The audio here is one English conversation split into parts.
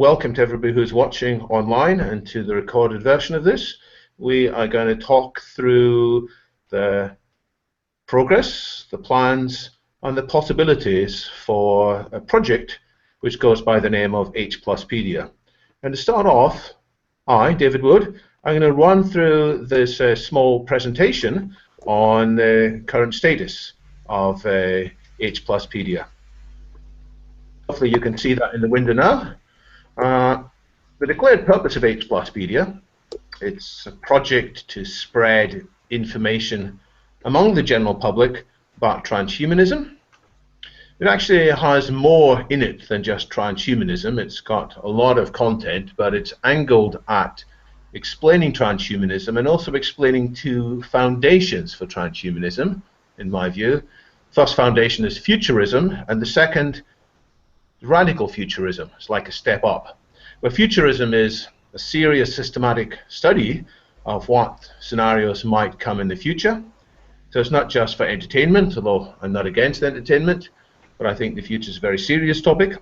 welcome to everybody who's watching online and to the recorded version of this. We are going to talk through the progress, the plans, and the possibilities for a project which goes by the name of H+pedia. And to start off, I, David Wood, I'm going to run through this small presentation on the current status of H+pedia. Hopefully you can see that in the window now. The declared purpose of H+pedia, it's a project to spread information among the general public about transhumanism. It actually has more in it than just transhumanism. It's got a lot of content, but it's angled at explaining transhumanism and also explaining two foundations for transhumanism, in my view. First foundation is futurism, and the second, radical futurism. It's like a step up. Where futurism is a serious systematic study of what scenarios might come in the future. So it's not just for entertainment, although I'm not against entertainment, but I think the future is a very serious topic.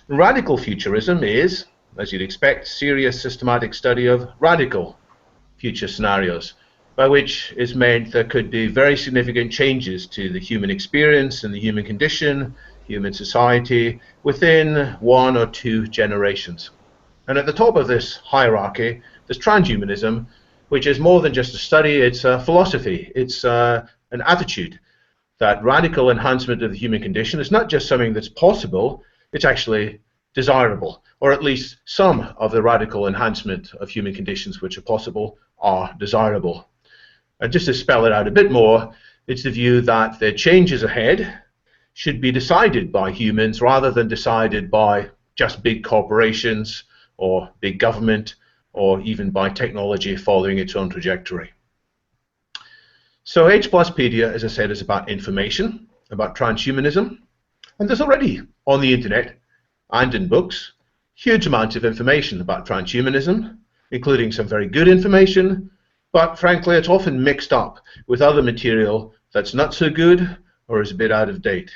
Radical futurism is, as you'd expect, serious systematic study of radical future scenarios, by which is meant there could be very significant changes to the human experience and the human condition, human society, within 1 or 2 generations. And at the top of this hierarchy, there's transhumanism, which is more than just a study, it's a philosophy, it's an attitude that radical enhancement of the human condition is not just something that's possible, it's actually desirable, or at least some of the radical enhancement of human conditions which are possible are desirable. And just to spell it out a bit more, it's the view that the changes ahead should be decided by humans rather than decided by just big corporations or big government or even by technology following its own trajectory. So H+pedia, as I said, is about information, about transhumanism, and there's already on the internet and in books huge amounts of information about transhumanism, including some very good information, but frankly it's often mixed up with other material that's not so good or is a bit out of date.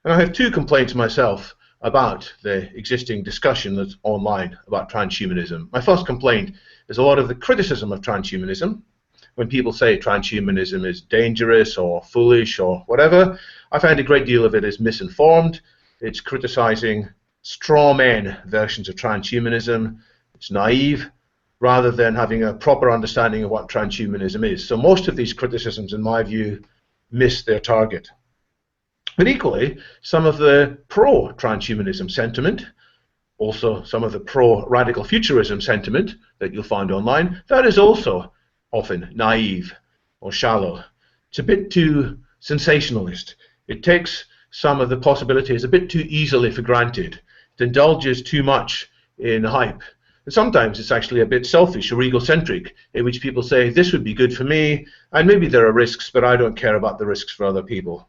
And I have 2 complaints myself about the existing discussion that's online about transhumanism. My first complaint is a lot of the criticism of transhumanism. When people say transhumanism is dangerous or foolish or whatever, I find a great deal of it is misinformed. It's criticizing straw men versions of transhumanism. It's naive, rather than having a proper understanding of what transhumanism is. So most of these criticisms, in my view, miss their target. But equally, some of the pro-transhumanism sentiment, also some of the pro-radical futurism sentiment that you'll find online, that is also often naive or shallow. It's a bit too sensationalist. It takes some of the possibilities a bit too easily for granted. It indulges too much in hype. And sometimes it's actually a bit selfish or egocentric, in which people say, this would be good for me, and maybe there are risks, but I don't care about the risks for other people.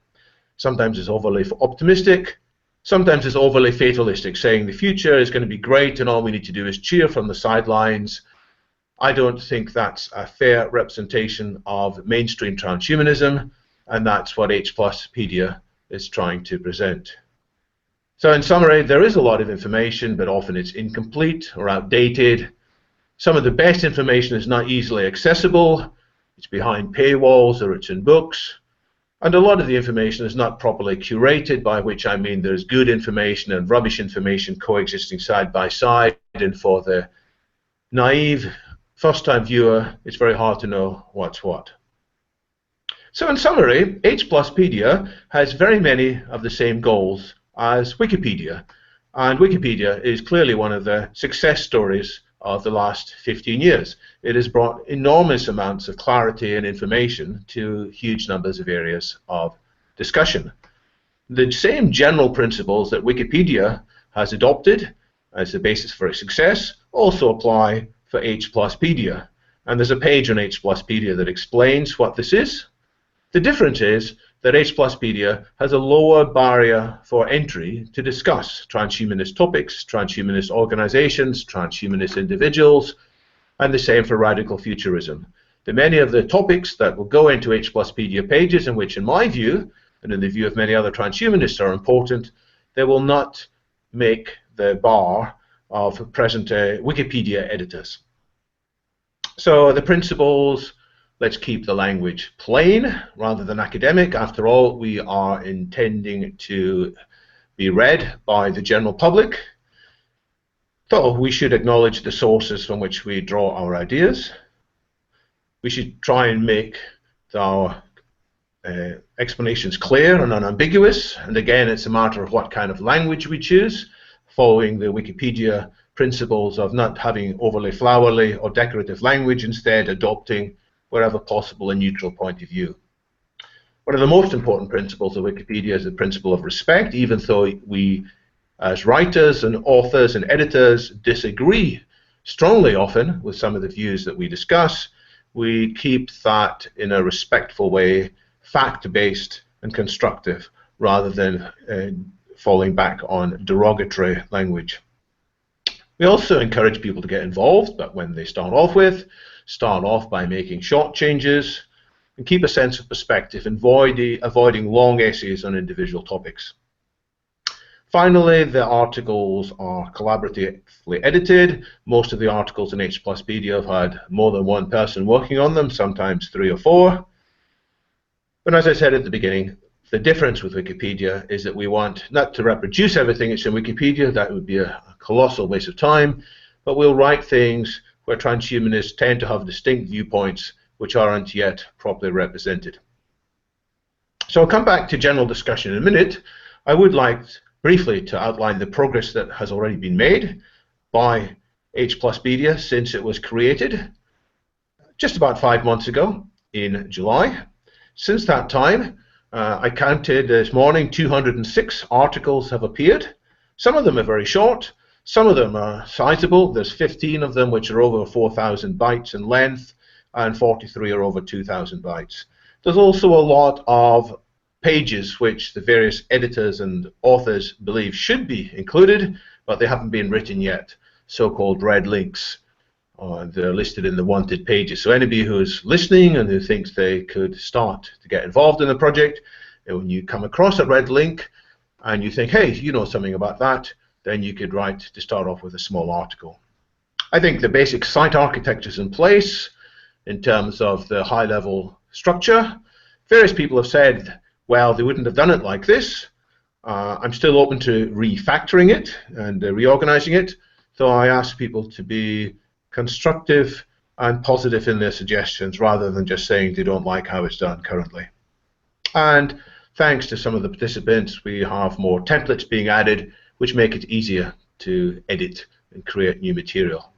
Sometimes it's overly optimistic, sometimes it's overly fatalistic, saying the future is going to be great and all we need to do is cheer from the sidelines. I don't think that's a fair representation of mainstream transhumanism, and that's what H+pedia is trying to present. So in summary, there is a lot of information, but often it's incomplete or outdated. Some of the best information is not easily accessible, it's behind paywalls or it's in books. And a lot of the information is not properly curated, by which I mean there's good information and rubbish information coexisting side by side, and for the naive first-time viewer, it's very hard to know what's what. So in summary, H+pedia has very many of the same goals as Wikipedia, and Wikipedia is clearly one of the success stories of the last 15 years. It has brought enormous amounts of clarity and information to huge numbers of areas of discussion. The same general principles that Wikipedia has adopted as the basis for its success also apply for H+pedia. And there's a page on H+pedia that explains what this is. The difference is that H+pedia has a lower barrier for entry to discuss transhumanist topics, transhumanist organizations, transhumanist individuals, and the same for radical futurism. The many of the topics that will go into H+pedia pages, and which in my view, and in the view of many other transhumanists, are important, they will not make the bar of present Wikipedia editors. So the principles: let's keep the language plain rather than academic. After all, we are intending to be read by the general public. So we should acknowledge the sources from which we draw our ideas. We should try and make our explanations clear and unambiguous. And again, it's a matter of what kind of language we choose, following the Wikipedia principles of not having overly flowery or decorative language, instead adopting, wherever possible, a neutral point of view. One of the most important principles of Wikipedia is the principle of respect. Even though we, as writers and authors and editors, disagree strongly often with some of the views that we discuss, we keep that in a respectful way, fact-based and constructive, rather than falling back on derogatory language. We also encourage people to get involved, but when they start off by making short changes and keep a sense of perspective, avoiding long essays on individual topics. Finally, the articles are collaboratively edited. Most of the articles in H+Pedia have had more than one person working on them, sometimes 3 or 4. But as I said at the beginning, the difference with Wikipedia is that we want not to reproduce everything that's in Wikipedia. That would be a colossal waste of time. But we'll write things where transhumanists tend to have distinct viewpoints which aren't yet properly represented. So I'll come back to general discussion in a minute. I would like briefly to outline the progress that has already been made by H+Pedia since it was created just about 5 months ago in July. Since that time, I counted this morning 206 articles have appeared. Some of them are very short, some of them are sizable. There's 15 of them which are over 4,000 bytes in length, and 43 are over 2,000 bytes. There's also a lot of pages which the various editors and authors believe should be included, but they haven't been written yet, so-called red links. They're listed in the wanted pages. So anybody who's listening and who thinks they could start to get involved in the project, and when you come across a red link and you think, hey, you know something about that, then you could write to start off with a small article. I think the basic site architecture is in place in terms of the high-level structure. Various people have said, well, they wouldn't have done it like this. I'm still open to refactoring it and reorganizing it. So I ask people to be constructive and positive in their suggestions rather than just saying they don't like how it's done currently. And thanks to some of the participants, we have more templates being added which make it easier to edit and create new material.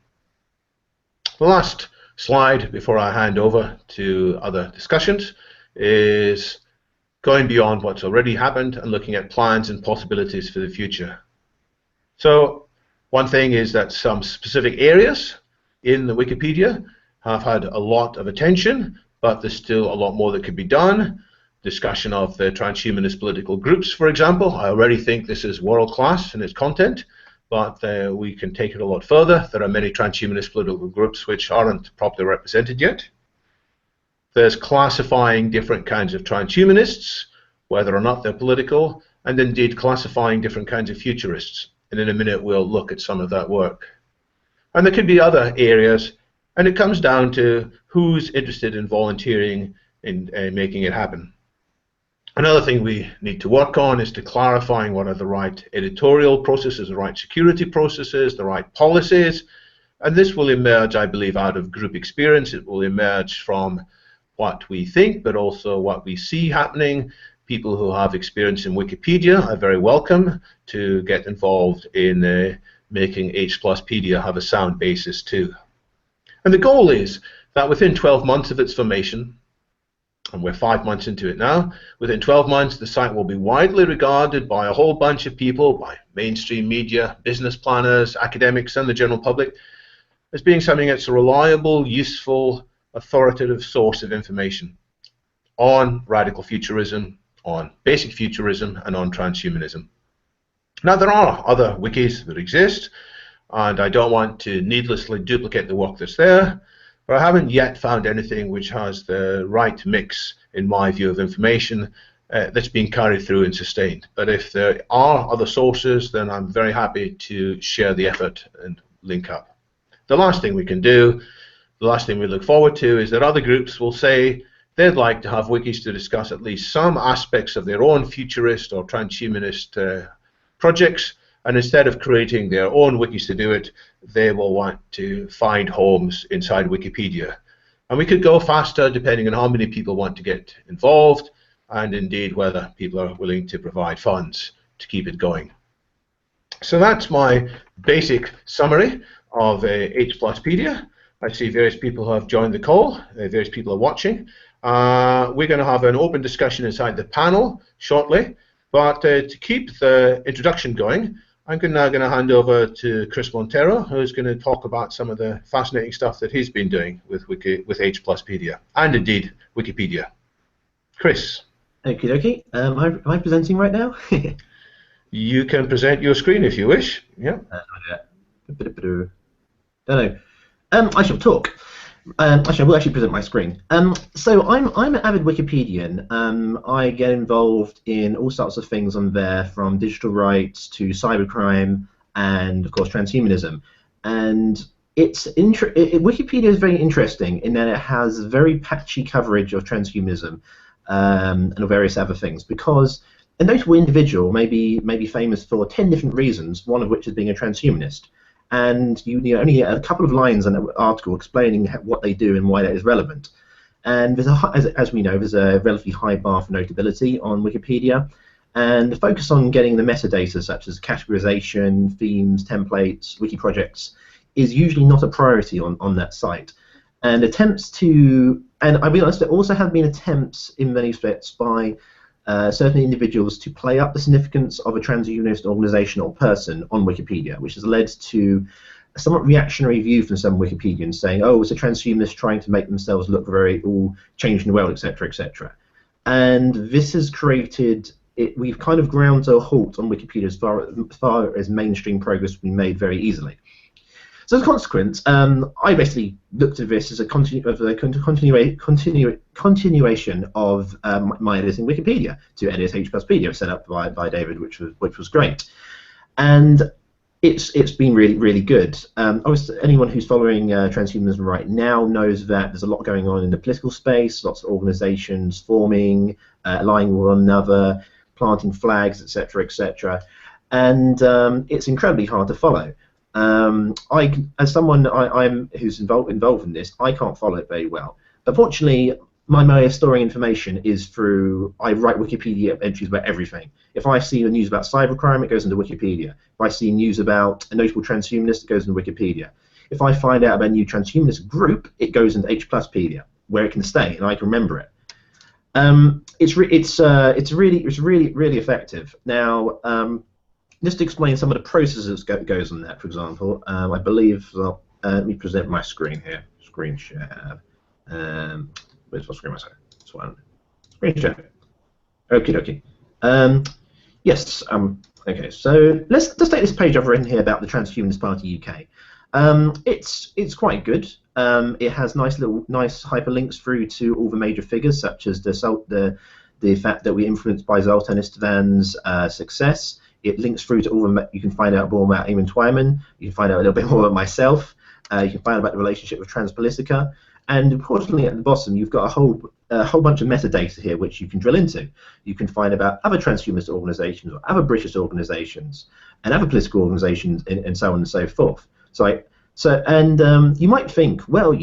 The last slide before I hand over to other discussions is going beyond what's already happened and looking at plans and possibilities for the future. So one thing is that some specific areas in the Wikipedia have had a lot of attention, but there's still a lot more that could be done. Discussion of the transhumanist political groups, for example. I already think this is world-class in its content, but we can take it a lot further. There are many transhumanist political groups which aren't properly represented yet. There's classifying different kinds of transhumanists, whether or not they're political, and indeed classifying different kinds of futurists. And in a minute we'll look at some of that work. And there could be other areas, and it comes down to who's interested in volunteering in making it happen. Another thing we need to work on is to clarifying what are the right editorial processes, the right security processes, the right policies. And this will emerge, I believe, out of group experience. It will emerge from what we think, but also what we see happening. People who have experience in Wikipedia are very welcome to get involved in making H+Pedia have a sound basis too. And the goal is that within 12 months of its formation, and we're 5 months into it now, within 12 months the site will be widely regarded by a whole bunch of people, by mainstream media, business planners, academics, and the general public, as being something that's a reliable, useful, authoritative source of information on radical futurism, on basic futurism, and on transhumanism. Now, there are other wikis that exist, and I don't want to needlessly duplicate the work that's there, but I haven't yet found anything which has the right mix, in my view, of information that's being carried through and sustained. But if there are other sources, then I'm very happy to share the effort and link up. The last thing we can do, the last thing we look forward to, is that other groups will say they'd like to have wikis to discuss at least some aspects of their own futurist or transhumanist projects, and instead of creating their own wikis to do it, they will want to find homes inside Wikipedia. And we could go faster depending on how many people want to get involved, and indeed whether people are willing to provide funds to keep it going. So that's my basic summary of H+pedia. I see various people who have joined the call, various people are watching. We're going to have an open discussion inside the panel shortly, but to keep the introduction going, I'm now going to hand over to Chris Montero, who's going to talk about some of the fascinating stuff that he's been doing with H+pedia, and indeed Wikipedia. Chris. Okie dokie. Am I presenting right now? You can present your screen if you wish. Yeah. Don't know. I shall talk. Actually, I will actually present my screen. So I'm an avid Wikipedian. I get involved in all sorts of things on there, from digital rights to cybercrime and, of course, transhumanism. And Wikipedia is very interesting in that it has very patchy coverage of transhumanism and of various other things, because a notable individual may be famous for 10 different reasons, one of which is being a transhumanist. And you only get a couple of lines in an article explaining what they do and why that is relevant. And there's as we know, there's a relatively high bar for notability on Wikipedia, and the focus on getting the metadata such as categorization, themes, templates, wiki projects is usually not a priority on that site. And attempts to, and I'll be honest, there also have been attempts in many respects by certain individuals to play up the significance of a transhumanist organization or person on Wikipedia, which has led to a somewhat reactionary view from some Wikipedians saying, oh, it's a transhumanist trying to make themselves look very all changed and well, etc., etc. And this has created, we've kind of ground to a halt on Wikipedia as far as mainstream progress has been made very easily. So as a consequence, I basically looked at this as a continuation of my editing Wikipedia to edit H+pedia, set up by David, which was great, and it's been really good. Obviously, anyone who's following transhumanism right now knows that there's a lot going on in the political space, lots of organisations forming, aligning with one another, planting flags, etc., etc., and it's incredibly hard to follow. As someone who's involved in this, I can't follow it very well. But fortunately, my way of storing information is through, I write Wikipedia entries about everything. If I see news about cybercrime, it goes into Wikipedia. If I see news about a notable transhumanist, it goes into Wikipedia. If I find out about a new transhumanist group, it goes into H+pedia, where it can stay and I can remember it. It's really effective. Now. Just to explain some of the processes that goes on that, for example, I believe, let me present my screen here, screen share. Where's my screen? This one. Screen share. Okie dokie. Yes. Okay. So let's take this page I've written here about the Transhumanist Party UK. It's quite good. It has nice hyperlinks through to all the major figures, such as the fact that we're influenced by Zoltan Istvan's success. It links through to all the, you can find out more about Eamon Twyman, you can find out a little bit more about myself, you can find out about the relationship with Transpolitica, and importantly at the bottom you've got a whole bunch of metadata here which you can drill into. You can find about other transhumanist organisations or other British organisations and other political organisations and so on and so forth. You might think, well,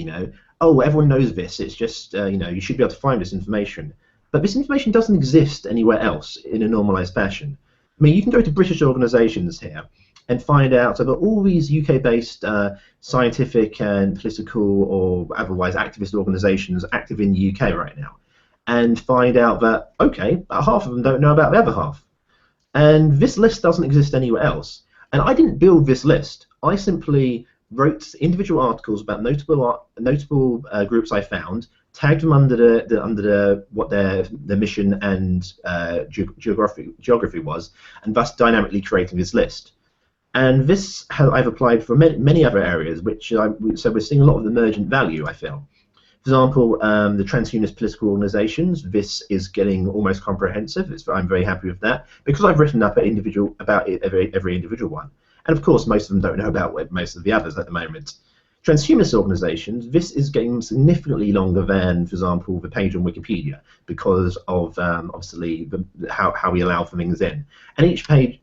oh, everyone knows this, it's just, you should be able to find this information. But this information doesn't exist anywhere else in a normalised fashion. I mean, you can go to British organisations here and find out about all these UK-based scientific and political or otherwise activist organisations active in the UK right now, and find out that, okay, about half of them don't know about the other half. And this list doesn't exist anywhere else. And I didn't build this list. I simply wrote individual articles about notable groups I found, tagged them under what their mission and geography was, and thus dynamically creating this list. And this I've applied for many other areas, so we're seeing a lot of emergent value, I feel. For example, the transhumanist political organisations. This is getting almost comprehensive. I'm very happy with that because I've written up about every individual one, and of course most of them don't know about most of the others at the moment. Transhumanist organisations, this is getting significantly longer than, for example, the page on Wikipedia because of obviously how we allow for things in. And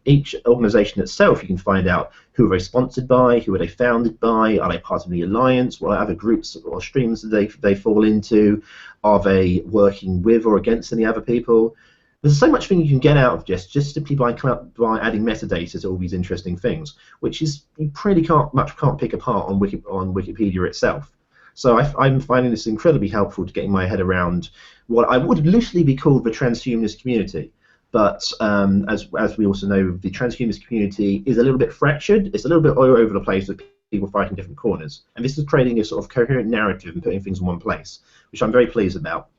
each organisation itself, you can find out who are they sponsored by, who are they founded by, are they part of the alliance, what other groups or streams do they fall into, are they working with or against any other people. There's so much thing you can get out of just simply by adding metadata to all these interesting things, which is you pretty can't pick apart on Wikipedia itself. So I'm finding this incredibly helpful to getting my head around what I would loosely be called the transhumanist community. But as we also know, the transhumanist community is a little bit fractured. It's a little bit all over the place with people fighting different corners. And this is creating a sort of coherent narrative and putting things in one place, which I'm very pleased about.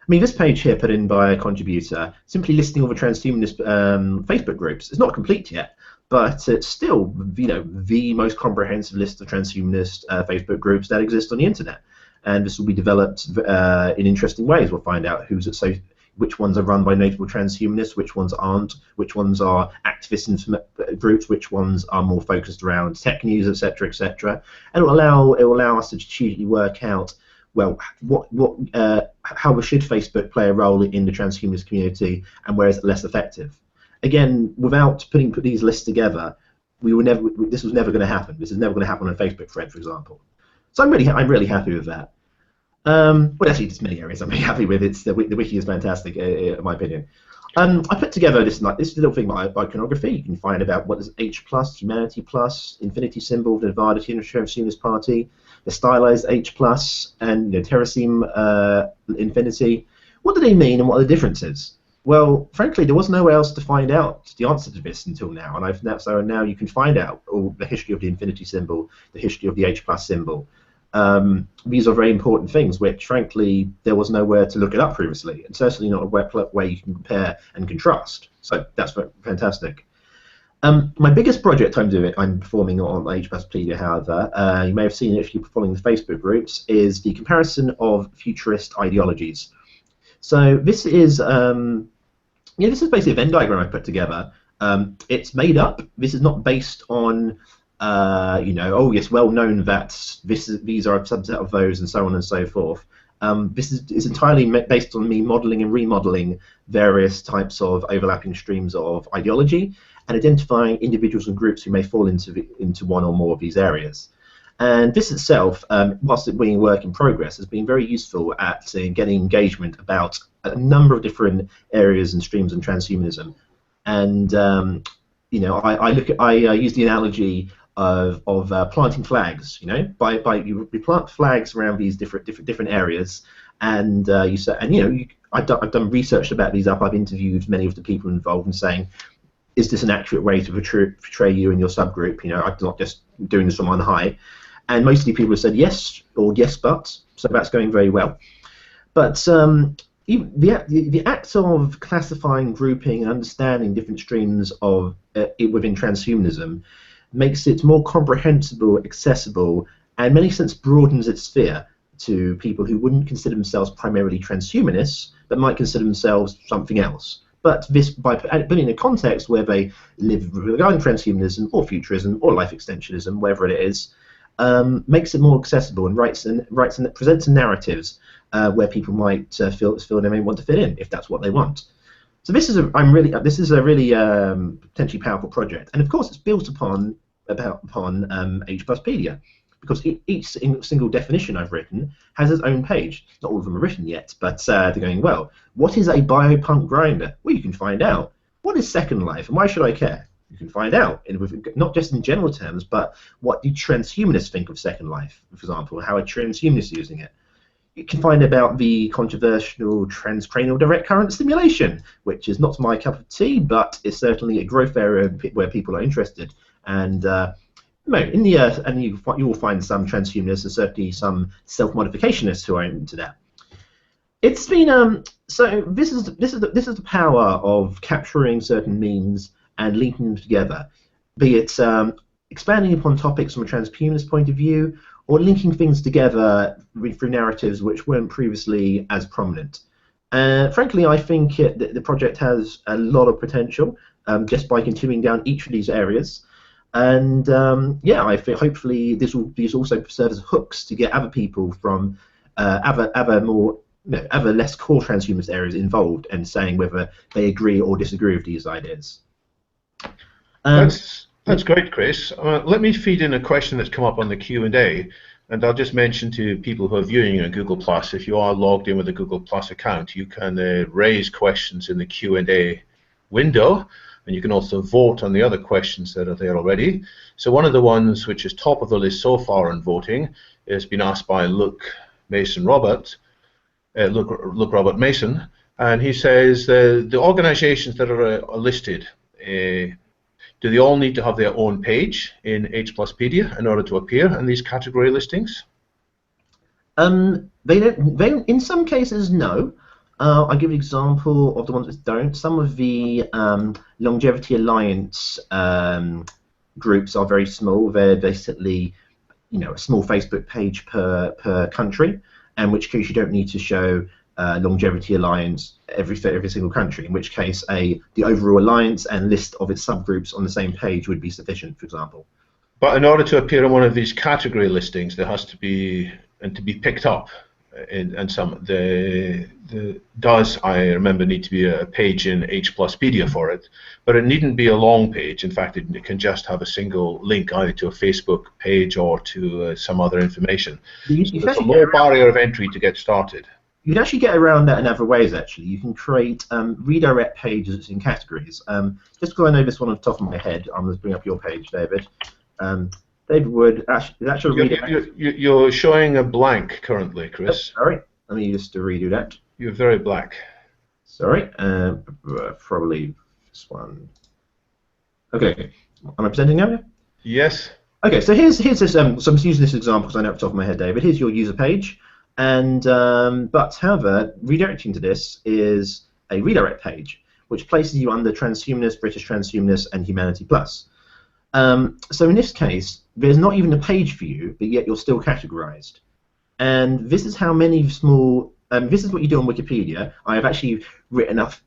I mean, this page here put in by a contributor, simply listing all the transhumanist Facebook groups. It's not complete yet, but it's still, the most comprehensive list of transhumanist Facebook groups that exist on the internet. And this will be developed in interesting ways. We'll find out which ones are run by notable transhumanists, which ones aren't, which ones are activist groups, which ones are more focused around tech news, etc., etc. And it will allow us to strategically work out, well, how should Facebook play a role in the transhumanist community, and where is it less effective? Again, without putting these lists together, this was never going to happen. This is never going to happen on a Facebook thread, for example. So I'm really happy with that. Well, actually, there's many areas I'm really happy with. The wiki is fantastic, in my opinion. I put together this little thing by iconography. You can find about what is H+, Humanity+, Infinity symbol, the Nevada Transhumanist Party, the stylized H+, and Terraceme Infinity. What do they mean, and what are the differences? Well, frankly, there was nowhere else to find out the answer to this until now, and so now you can find out all the history of the Infinity symbol, the history of the H+ symbol. These are very important things which, frankly, there was nowhere to look it up previously, and certainly not a way you can compare and contrast. So that's fantastic. My biggest project I'm performing on HBuspedia, however, you may have seen it if you're following the Facebook groups, is the comparison of futurist ideologies. So this is basically a Venn diagram I put together. It's made up. This is not based on oh yes, well known that these are a subset of those, and so on and so forth. This is entirely based on me modeling and remodeling various types of overlapping streams of ideology and identifying individuals and groups who may fall into one or more of these areas. And this itself, whilst it being a work in progress, has been very useful at getting engagement about a number of different areas and streams in transhumanism. And I use the analogy of planting flags. You plant flags around these different areas, and I've done research about these up. I've interviewed many of the people involved and saying, is this an accurate way to portray you and your subgroup? I'm not just doing this from on high. And most of the people have said yes or yes, but so that's going very well. But the act of classifying, grouping, and understanding different streams of within transhumanism makes it more comprehensible, accessible, and in many sense broadens its sphere to people who wouldn't consider themselves primarily transhumanists, but might consider themselves something else. But this, by putting in a context where they live regarding transhumanism or futurism or life extensionism, wherever it is, makes it more accessible and presents narratives where people might feel they may want to fit in if that's what they want. So this is a really potentially powerful project, and of course it's built upon HBuspedia, because each single definition I've written has its own page. Not all of them are written yet, but they're going well. What is a biopunk grinder? Well, you can find out. What is Second Life, and why should I care? You can find out, not just in general terms, but what do transhumanists think of Second Life, for example, how are transhumanists using it? You can find about the controversial transcranial direct current stimulation, which is not my cup of tea, but it's certainly a growth area where people are interested. And you will find some transhumanists and certainly some self-modificationists who are into that. It's been so this is the power of capturing certain means and linking them together, be it expanding upon topics from a transhumanist point of view, or linking things together through narratives which weren't previously as prominent. Frankly, I think the project has a lot of potential just by continuing down each of these areas. And yeah, I think hopefully these also serve as hooks to get other people from other more other less core transhumanist areas involved and saying whether they agree or disagree with these ideas. That's great, Chris. Let me feed in a question that's come up on the Q&A, and I'll just mention to people who are viewing on Google+, if you are logged in with a Google+ account, you can raise questions in the Q&A window, and you can also vote on the other questions that are there already. So one of the ones which is top of the list so far on voting has been asked by Luke Robert Mason, and he says the organizations that are listed, do they all need to have their own page in H+pedia in order to appear in these category listings? They don't. In some cases, no. I'll give you an example of the ones that don't. Some of the Longevity Alliance groups are very small. They're basically, a small Facebook page per country, in which case you don't need to show Longevity Alliance every single country, in which case the overall alliance and list of its subgroups on the same page would be sufficient, for example. But in order to appear on one of these category listings, there has to be, and to be picked up, and I remember, need to be a page in H+pedia for it, but it needn't be a long page. In fact, it can just have a single link either to a Facebook page or to some other information. So there's a low barrier of entry to get started. You can actually get around that in other ways, actually. You can create redirect pages in categories. Just because I know this one off the top of my head, I'm going to bring up your page, David. David Wood, you're showing a blank currently, Chris. Oh, sorry, let me just redo that. You're very black. Sorry, probably this one. Okay, am I presenting now? Yes. Okay, so here's this. So I'm just using this example because I know off the top of my head, David. Here's your user page. And but however, redirecting to this is a redirect page, which places you under Transhumanist, British Transhumanist, and Humanity Plus. So in this case, there's not even a page for you, but yet you're still categorized. And this is how many small. This is what you do on Wikipedia. I have actually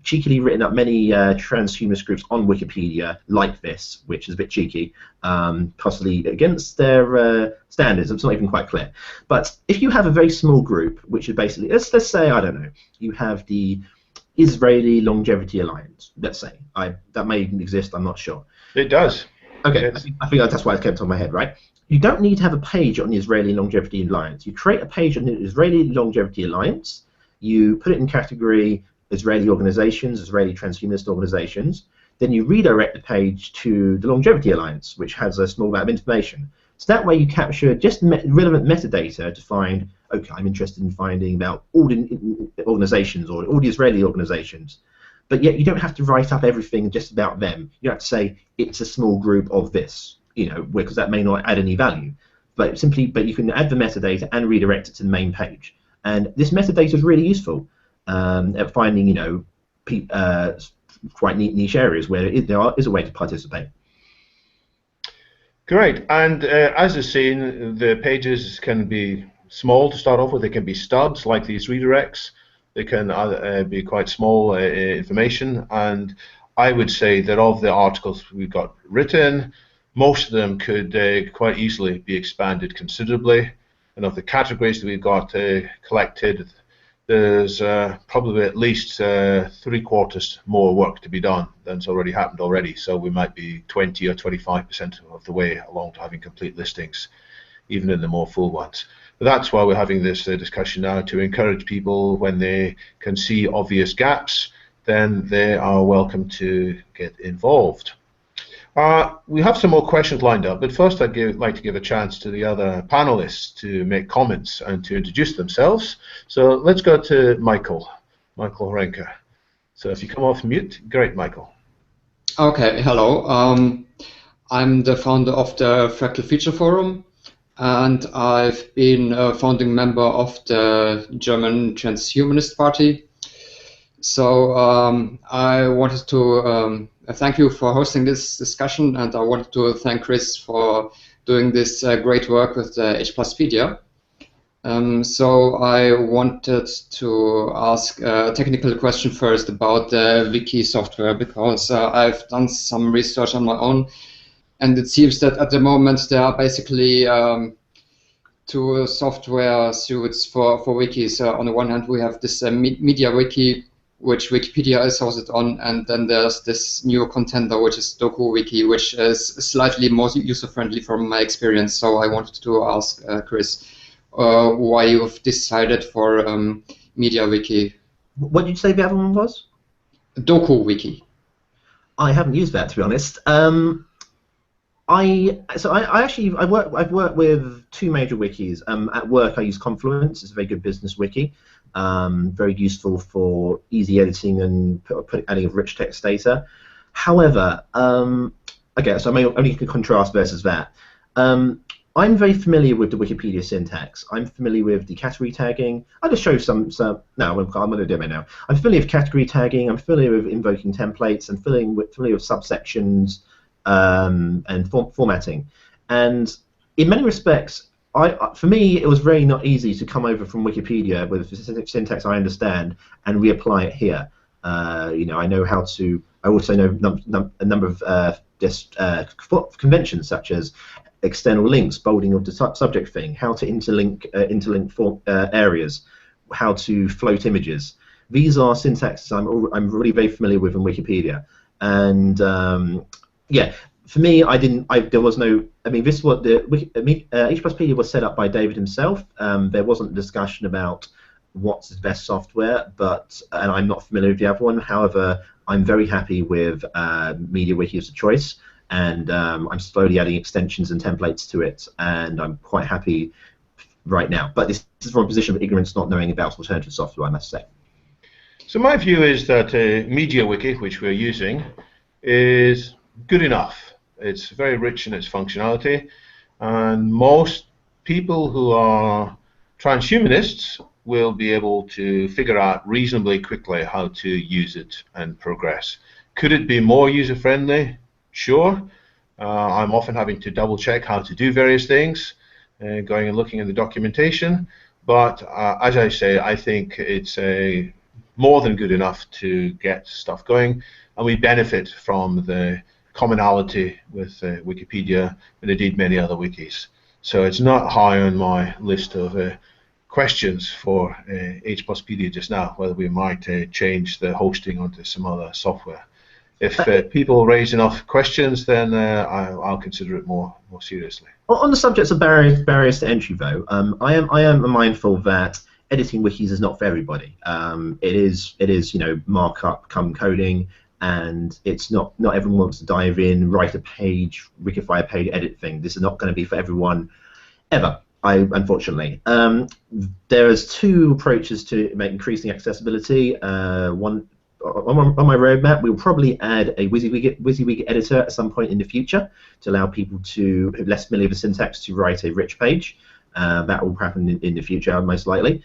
cheekily written up many transhumanist groups on Wikipedia like this, which is a bit cheeky, possibly against their standards. It's not even quite clear. But if you have a very small group, which is basically, let's say, I don't know, you have the Israeli Longevity Alliance, let's say. That may even exist, I'm not sure. It does. Okay, yes. I think that's why it came to my head, right? You don't need to have a page on the Israeli Longevity Alliance. You create a page on the Israeli Longevity Alliance, you put it in category Israeli organizations, Israeli transhumanist organizations, then you redirect the page to the Longevity Alliance, which has a small amount of information. So that way you capture just relevant metadata to find, okay, I'm interested in finding about all the organizations or all the Israeli organizations. But yet you don't have to write up everything just about them. You have to say it's a small group of this, because that may not add any value. But you can add the metadata and redirect it to the main page. And this metadata is really useful at finding, quite niche areas where there is a way to participate. Great. And as is seen, the pages can be small to start off with. They can be stubs like these redirects. They can be quite small information. And I would say that of the articles we've got written, most of them could quite easily be expanded considerably. And of the categories that we've got collected, there's probably at least 3/4 more work to be done than's already happened already. So we might be 20 or 25% of the way along to having complete listings, even in the more full ones. But that's why we're having this discussion now, to encourage people, when they can see obvious gaps, then they are welcome to get involved. We have some more questions lined up, but first I'd like to give a chance to the other panelists to make comments and to introduce themselves. So let's go to Michael Horenka. So if you come off mute, great, Michael. Okay, hello. I'm the founder of the Fractal Feature Forum, and I've been a founding member of the German Transhumanist Party. So I wanted to thank you for hosting this discussion, and I wanted to thank Chris for doing this great work with the HPluspedia. So I wanted to ask a technical question first about the wiki software, because I've done some research on my own, and it seems that at the moment there are basically two software suites for wikis. On the one hand, we have this MediaWiki, which Wikipedia is hosted on, and then there's this new contender, which is DokuWiki, which is slightly more user-friendly from my experience. So I wanted to ask Chris why you've decided for MediaWiki. What did you say the other one was? DokuWiki. I haven't used that, to be honest. I've worked with two major wikis. At work, I use Confluence. It's a very good business wiki, very useful for easy editing and adding of rich text data. However, okay, so I may only contrast versus that. I'm very familiar with the Wikipedia syntax. I'm familiar with the category tagging. I'll just show some. No, I'm going to demo now. I'm familiar with category tagging. I'm familiar with invoking templates. I'm familiar with subsections. And formatting, and in many respects, for me, it was very not easy to come over from Wikipedia with a syntax I understand and reapply it here. I know how to. I also know a number of conventions such as external links, bolding of the subject thing, how to interlink areas, how to float images. These are syntaxes I'm really very familiar with in Wikipedia, and yeah, for me, there was no. I mean, this was HPluspedia was set up by David himself. There wasn't a discussion about what's the best software, and I'm not familiar with the other one. However, I'm very happy with MediaWiki as a choice, and I'm slowly adding extensions and templates to it, and I'm quite happy right now. But this is from a position of ignorance, not knowing about alternative software, I must say. So my view is that MediaWiki, which we're using, is good enough. It's very rich in its functionality, and most people who are transhumanists will be able to figure out reasonably quickly how to use it and progress. Could it be more user-friendly? Sure. I'm often having to double-check how to do various things, going and looking in the documentation, but as I say, I think it's more than good enough to get stuff going, and we benefit from the commonality with Wikipedia and indeed many other wikis. So it's not high on my list of questions for HPluspedia just now, whether we might change the hosting onto some other software. If people raise enough questions, then I'll consider it more seriously. On the subject of barriers to entry, though, I am mindful that editing wikis is not for everybody. It is markup come coding. And it's not everyone wants to dive in, write a page, wikify a page, edit thing. This is not going to be for everyone ever, unfortunately. There's two approaches to increasing accessibility. One on my roadmap, we'll probably add a WYSIWYG editor at some point in the future to allow people who are less familiar with syntax to write a rich page. That will happen in the future, most likely.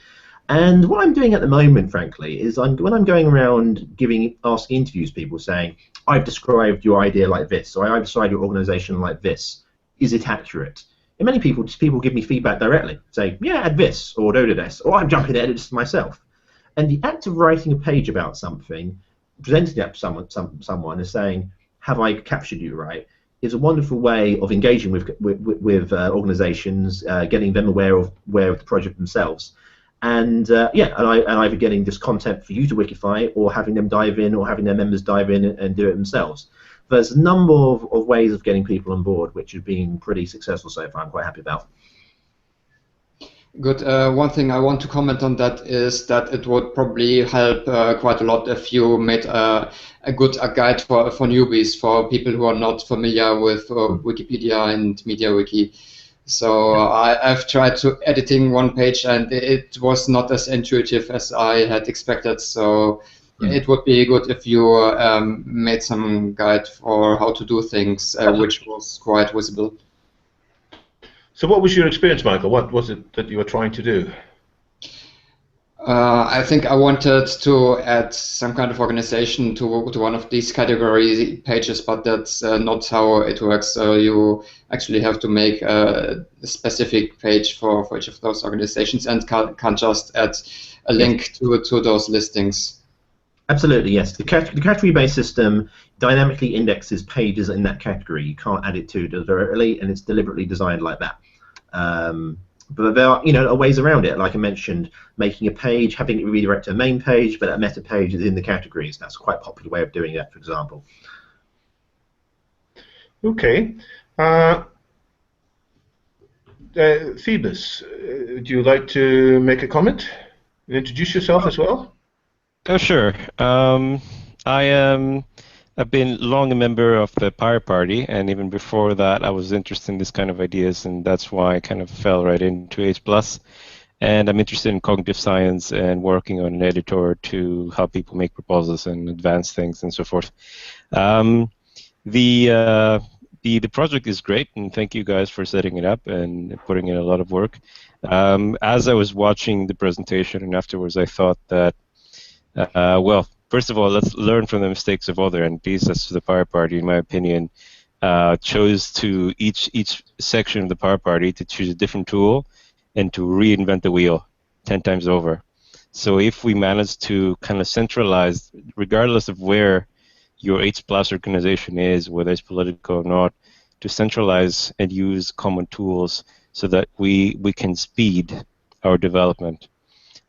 And what I'm doing at the moment, frankly, is when I'm going around asking interviews, people saying, I've described your idea like this, or I've described your organization like this. Is it accurate? And many people give me feedback directly, say, yeah, add this, or do this, or I'm jumping to edit this myself. And the act of writing a page about something, presenting that to someone and saying, have I captured you right, is a wonderful way of engaging with organizations, getting them aware of the project themselves. And either getting this content for you to wikify, or having them dive in, or having their members dive in and do it themselves. There's a number of ways of getting people on board, which have been pretty successful so far. I'm quite happy about. Good. One thing I want to comment on that is that it would probably help quite a lot if you made a guide for newbies, for people who are not familiar with Wikipedia and MediaWiki. So I've tried to editing one page, and it was not as intuitive as I had expected. So it would be good if you made some guide for how to do things, which was quite visible. So what was your experience, Michael? What was it that you were trying to do? I think I wanted to add some kind of organization to one of these category pages, but that's not how it works. So you actually have to make a specific page for each of those organizations and can't just add a link to those listings. Absolutely, yes. The category-based system dynamically indexes pages in that category. You can't add it to directly, and it's deliberately designed like that. But there are, ways around it. Like I mentioned, making a page, having it redirect to a main page, but a meta page is in the categories. That's quite a popular way of doing that, for example. Okay. Phoebus, do you like to make a comment? Introduce yourself as well? Oh, sure. I've been long a member of the Pirate Party, and even before that, I was interested in this kind of ideas, and that's why I kind of fell right into H+. And I'm interested in cognitive science and working on an editor to help people make proposals and advance things and so forth. The project is great, and thank you guys for setting it up and putting in a lot of work. As I was watching the presentation and afterwards, I thought that, well, first of all, let's learn from the mistakes of other entities. As to the Pirate Party, in my opinion, chose to each section of the Pirate Party to choose a different tool and to reinvent the wheel 10 times over. So if we manage to kind of centralize, regardless of where your H+ organization is, whether it's political or not, to centralize and use common tools so that we can speed our development.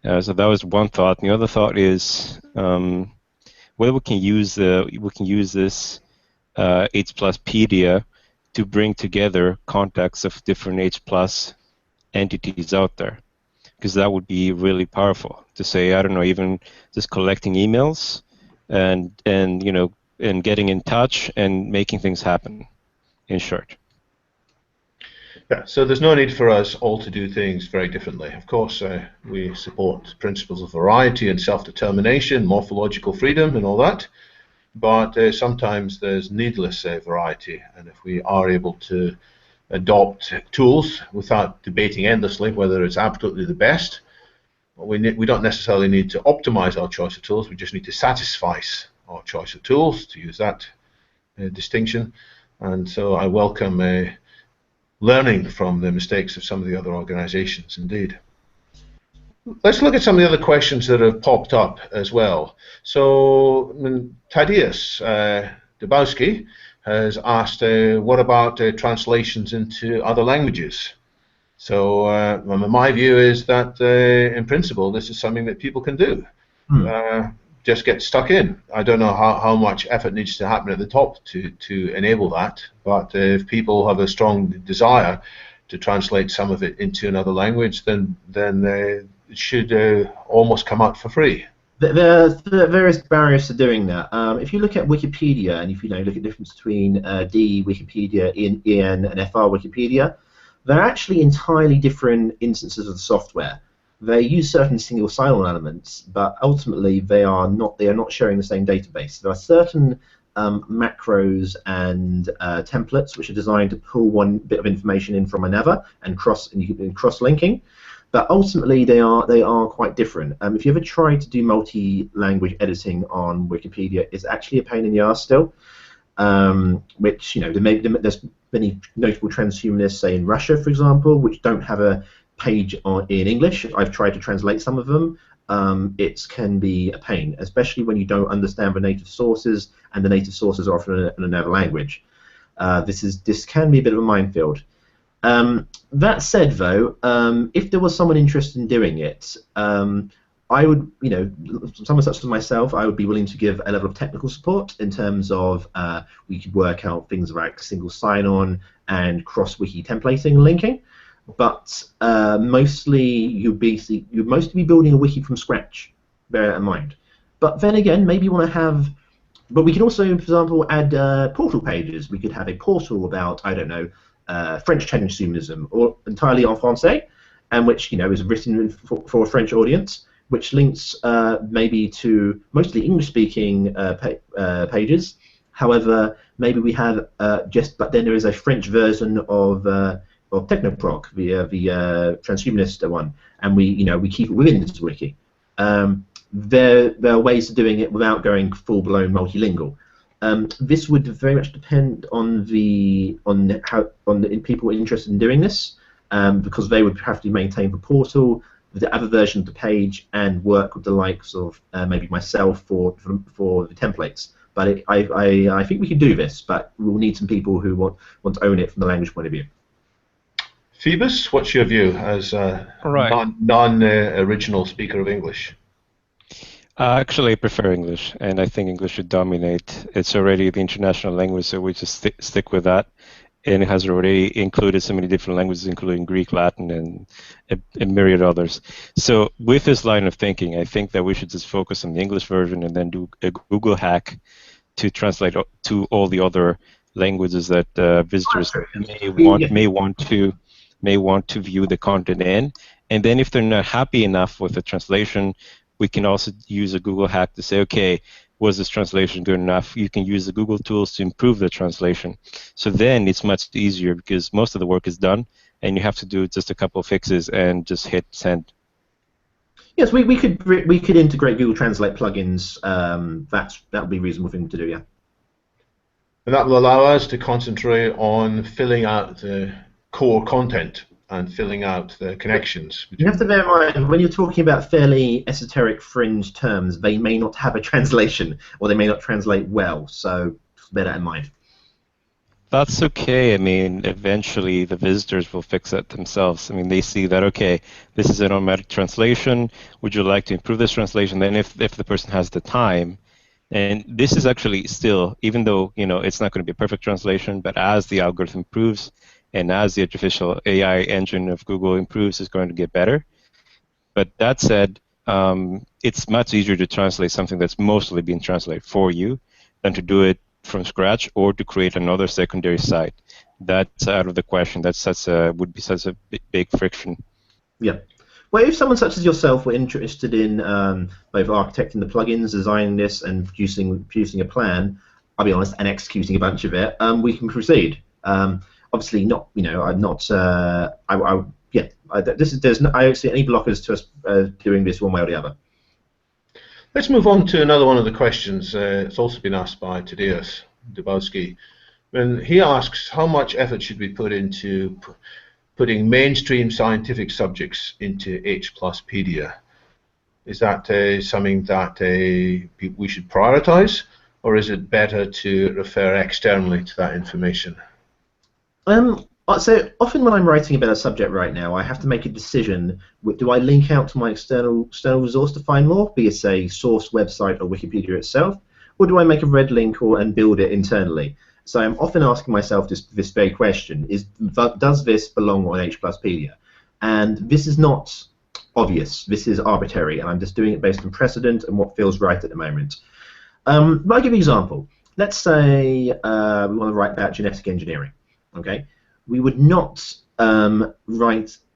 So that was one thought. And the other thought is whether we can use this H+pedia to bring together contacts of different H+ entities out there, because that would be really powerful. To say, I don't know, even just collecting emails and getting in touch and making things happen. In short. Yeah, so there's no need for us all to do things very differently. Of course, we support principles of variety and self-determination, morphological freedom and all that, but sometimes there's needless variety, and if we are able to adopt tools without debating endlessly whether it's absolutely the best, we don't necessarily need to optimize our choice of tools, we just need to satisfy our choice of tools, to use that distinction. And so I welcome learning from the mistakes of some of the other organizations, indeed. Let's look at some of the other questions that have popped up as well. So Tadeusz Dubowski has asked, what about translations into other languages? So my view is that in principle this is something that people can do. Just get stuck in. I don't know how much effort needs to happen at the top to enable that, but if people have a strong desire to translate some of it into another language, then it should almost come out for free. There are various barriers to doing that. If you look at Wikipedia, and if you look at the difference between D Wikipedia, EN, and FR Wikipedia, they're actually entirely different instances of the software. They use certain single sign-on elements, but ultimately they are not sharing the same database. There are certain macros and templates which are designed to pull one bit of information in from another and cross-linking, but ultimately they are quite different. If you ever try to do multi-language editing on Wikipedia, it's actually a pain in the ass still. Which there's many notable transhumanists, say in Russia, for example, which don't have a page in English. I've tried to translate some of them. It can be a pain, especially when you don't understand the native sources, and the native sources are often in another language. This can be a bit of a minefield. That said, though, if there was someone interested in doing it, I would, someone such as myself, I would be willing to give a level of technical support in terms of we could work out things like single sign-on and cross-wiki templating and linking. But mostly you'd mostly be building a wiki from scratch. Bear that in mind. But then again, maybe you want to have. But we can also, for example, add portal pages. We could have a portal about, I don't know, French transhumanism, or entirely en français, and which is written for a French audience, which links maybe to mostly English-speaking pages. However, maybe we have but then there is a French version of Technoproc, the transhumanist one, and we keep it within this wiki. There are ways of doing it without going full-blown multilingual. This would very much depend on the people interested in doing this, because they would have to maintain the portal, the other version of the page, and work with the likes of maybe myself for the templates. But I think we could do this, but we'll need some people who want to own it from the language point of view. Phoebus, what's your view as a non-original speaker of English? Actually, I prefer English, and I think English should dominate. It's already the international language, so we just stick with that. And it has already included so many different languages, including Greek, Latin, and a myriad others. So with this line of thinking, I think that we should just focus on the English version and then do a Google hack to translate to all the other languages that visitors may want to view the content in. And then if they're not happy enough with the translation, we can also use a Google hack to say, okay, was this translation good enough? You can use the Google tools to improve the translation. So then it's much easier because most of the work is done and you have to do just a couple of fixes and just hit send. Yes, we could integrate Google Translate plugins. That would be a reasonable thing to do, yeah. And that will allow us to concentrate on filling out the core content and filling out the connections. You have to bear in mind, when you're talking about fairly esoteric fringe terms, they may not have a translation, or they may not translate well, so bear that in mind. That's okay. I mean, eventually the visitors will fix it themselves. I mean, they see that, okay, this is an automatic translation. Would you like to improve this translation? Then if the person has the time, and this is actually still, even though, it's not going to be a perfect translation, but as the algorithm improves, and as the artificial AI engine of Google improves, it's going to get better. But that said, it's much easier to translate something that's mostly been translated for you than to do it from scratch or to create another secondary site. That's out of the question. Would be such a big friction. Yeah. Well, if someone such as yourself were interested in both architecting the plugins, designing this, and producing a plan, I'll be honest, and executing a bunch of it, we can proceed. Obviously, not. I'm not. I don't see any blockers to us doing this one way or the other. Let's move on to another one of the questions. It's also been asked by Tadeusz Dubowski. When he asks, how much effort should we put into putting mainstream scientific subjects into H+pedia? Is that something that we should prioritize, or is it better to refer externally to that information? So often when I'm writing about a subject right now, I have to make a decision. Do I link out to my external resource to find more, be it a source website or Wikipedia itself, or do I make a red link and build it internally? So I'm often asking myself this very question: does this belong on H+pedia? And this is not obvious. This is arbitrary, and I'm just doing it based on precedent and what feels right at the moment. But I'll give you an example. Let's say we want to write about genetic engineering. Okay, we would not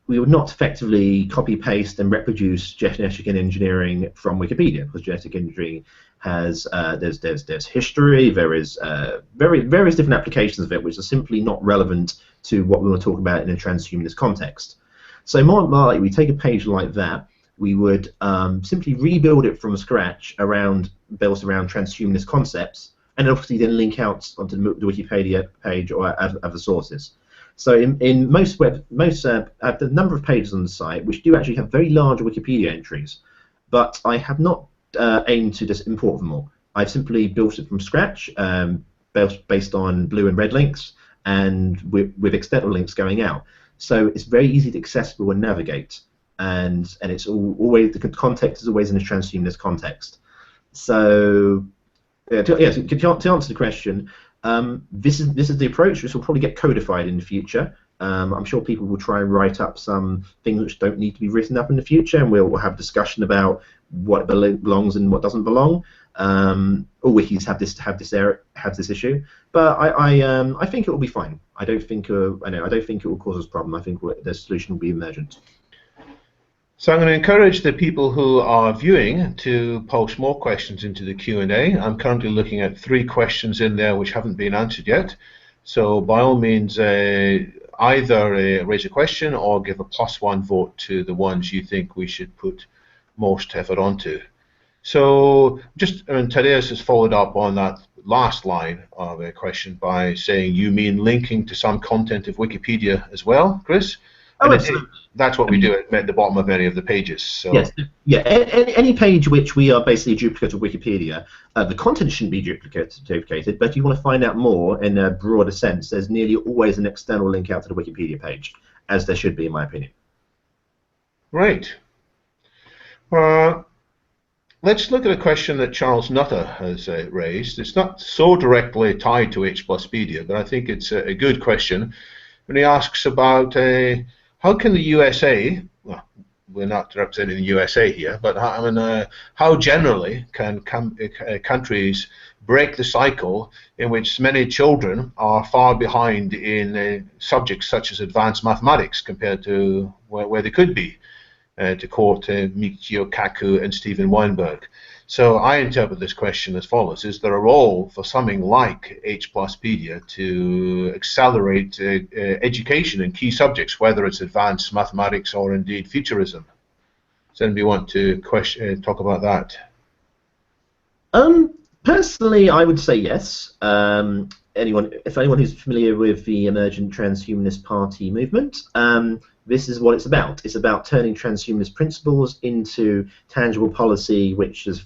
effectively copy paste and reproduce genetic engineering from Wikipedia, because genetic engineering has there's history, there is various different applications of it which are simply not relevant to what we want to talk about in a transhumanist context. So more likely, we take a page like that, we would simply rebuild it from scratch built around transhumanist concepts, and obviously then link out onto the Wikipedia page or other sources. So in most the number of pages on the site, which do actually have very large Wikipedia entries, but I have not aimed to just import them all. I've simply built it from scratch, based on blue and red links, and with external links going out. So it's very easy to accessible and navigate, and it's always, the context is always in a transhumanist context. So to answer the question, this is the approach. This will probably get codified in the future. I'm sure people will try and write up some things which don't need to be written up in the future, and we'll have discussion about what belongs and what doesn't belong. All wikis have this issue, but I think it will be fine. I don't think it will cause us a problem. I think the solution will be emergent. So I'm going to encourage the people who are viewing to post more questions into the Q&A. I'm currently looking at 3 questions in there which haven't been answered yet. So by all means, either raise a question or give a +1 vote to the ones you think we should put most effort onto. So Thaddeus has followed up on that last line of a question by saying, you mean linking to some content of Wikipedia as well, Chris? Oh, and absolutely. That's what we do at the bottom of any of the pages. So. Yes, yeah. Any page which we are basically a duplicate of Wikipedia, the content shouldn't be duplicated, but if you want to find out more in a broader sense, there's nearly always an external link out to the Wikipedia page, as there should be, in my opinion. Right. Let's look at a question that Charles Nutter has raised. It's not so directly tied to H+Pedia, but I think it's a good question. And he asks about how can the USA, well, we're not representing the USA here, but how generally can countries break the cycle in which many children are far behind in subjects such as advanced mathematics compared to where they could be, to quote Michio Kaku and Steven Weinberg. So I interpret this question as follows. Is there a role for something like H+Pedia to accelerate education in key subjects, whether it's advanced mathematics or indeed futurism? Does anybody want to talk about that? Personally, I would say yes. If anyone who's familiar with the emergent transhumanist party movement, this is what it's about. It's about turning transhumanist principles into tangible policy, which is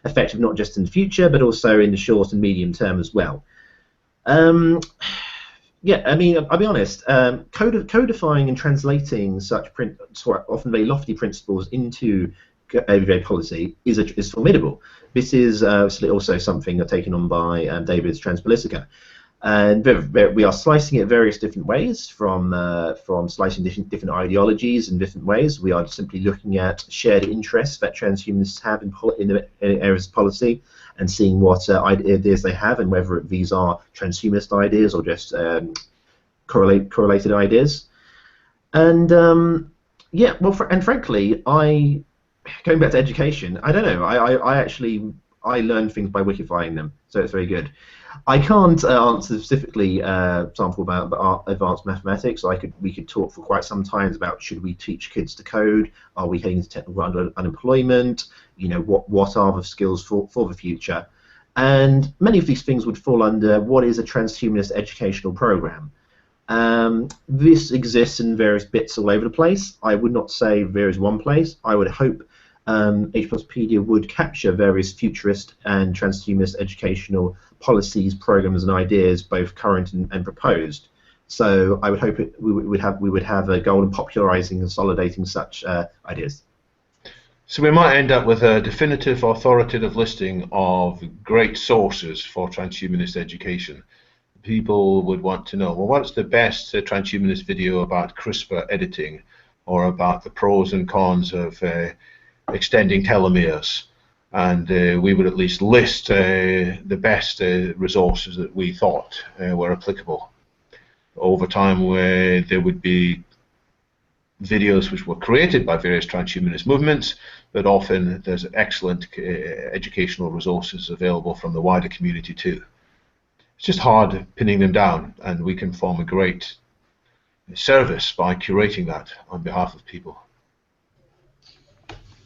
effective not just in the future, but also in the short and medium term as well. Yeah, I mean, I'll be honest. Codifying and translating such often very lofty principles into everyday policy is formidable. This is also something taken on by David's Transpolitica. And we are slicing it various different ways, from slicing different ideologies in different ways. We are simply looking at shared interests that transhumanists have in areas of policy, and seeing what ideas they have, and whether these are transhumanist ideas or just correlated ideas. And yeah, well, frankly, going back to education, I don't know. I learn things by wikifying them, so it's very good. I can't answer specifically, example about advanced mathematics. We could talk for quite some time about, should we teach kids to code? Are we heading to technical unemployment? You know, what are the skills for the future? And many of these things would fall under what is a transhumanist educational program. This exists in various bits all over the place. I would not say there is one place. I would hope H+Pedia would capture various futurist and transhumanist educational policies, programs, and ideas, both current and proposed. So I would hope we would have a goal in popularizing and consolidating such ideas. So we might end up with a definitive, authoritative listing of great sources for transhumanist education. People would want to know, well, what's the best transhumanist video about CRISPR editing, or about the pros and cons of extending telomeres? And we would at least list the best resources that we thought were applicable. Over time, where there would be videos which were created by various transhumanist movements, but often there's excellent educational resources available from the wider community too. It's just hard pinning them down, and we can form a great service by curating that on behalf of people.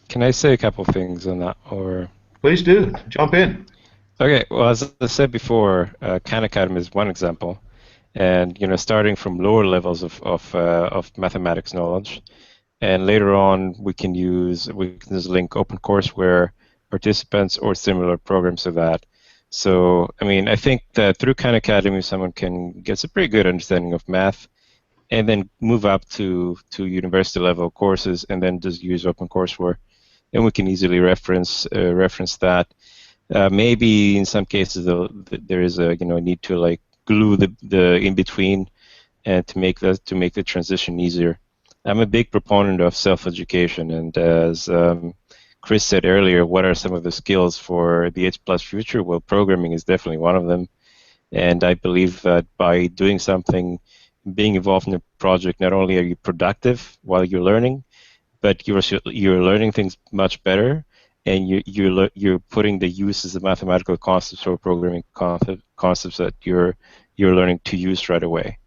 Can I say a couple of things on that? Or please do, jump in. Okay, well, as I said before, Khan Academy is one example, and starting from lower levels of mathematics knowledge, and later on we can just link OpenCourseWare participants or similar programs to that. So, I mean, I think that through Khan Academy, someone can get a pretty good understanding of math, and then move up to university level courses, and then just use OpenCourseWare, and we can easily reference that. Maybe in some cases there is a need to like glue the in between, and to make the transition easier. I'm a big proponent of self-education, and as Chris said earlier, what are some of the skills for the H+ future? Well, programming is definitely one of them, and I believe that by doing something, being involved in a project, not only are you productive while you're learning, but you're learning things much better, and you're putting the uses of mathematical concepts or programming concepts that you're learning to use right away.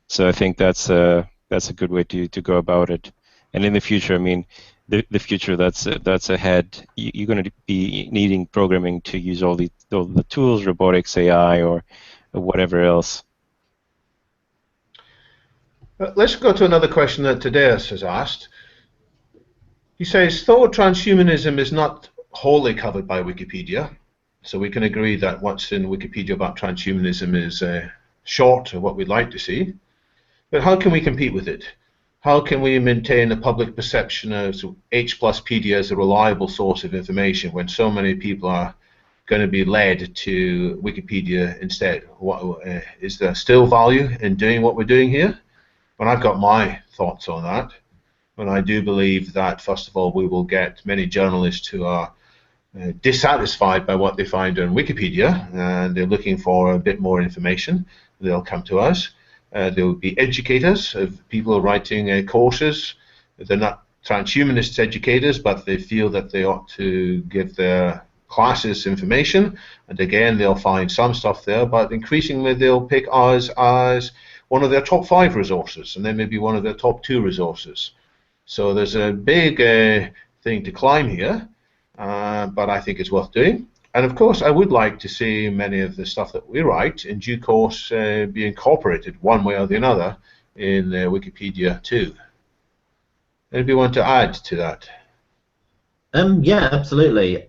So I think that's a good way to go about it. And in the future, I mean, the future that's ahead. You're going to be needing programming to use all the tools, robotics, AI, or whatever else. Let's go to another question that Tadeus has asked. He says, though transhumanism is not wholly covered by Wikipedia, so we can agree that what's in Wikipedia about transhumanism is short of what we'd like to see, but how can we compete with it? How can we maintain a public perception of H+pedia as a reliable source of information when so many people are going to be led to Wikipedia instead? Is there still value in doing what we're doing here? Well, I've got my thoughts on that. And I do believe that, first of all, we will get many journalists who are dissatisfied by what they find on Wikipedia, and they're looking for a bit more information. They'll come to us. There will be educators, of people writing courses. They're not transhumanist educators, but they feel that they ought to give their classes information. And again, they'll find some stuff there, but increasingly they'll pick us as one of their top 5 resources, and then maybe one of their top 2 resources. So there's a big thing to climb here, but I think it's worth doing. And of course, I would like to see many of the stuff that we write in due course be incorporated one way or the other in Wikipedia too. Anybody want to add to that? Yeah, absolutely.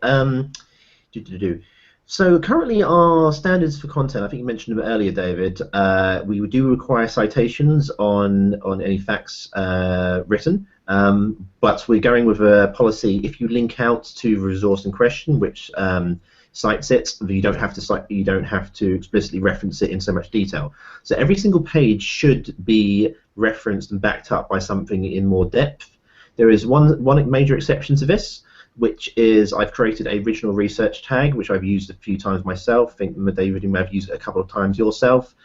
So currently our standards for content, I think you mentioned them earlier, David, we do require citations on any facts written, but we're going with a policy, if you link out to the resource in question, which cites it, you don't have to explicitly reference it in so much detail. So every single page should be referenced and backed up by something in more depth. There is one major exception to this, which is I've created a original research tag, which I've used a few times myself. I think, David, you may have used it a couple of times yourself,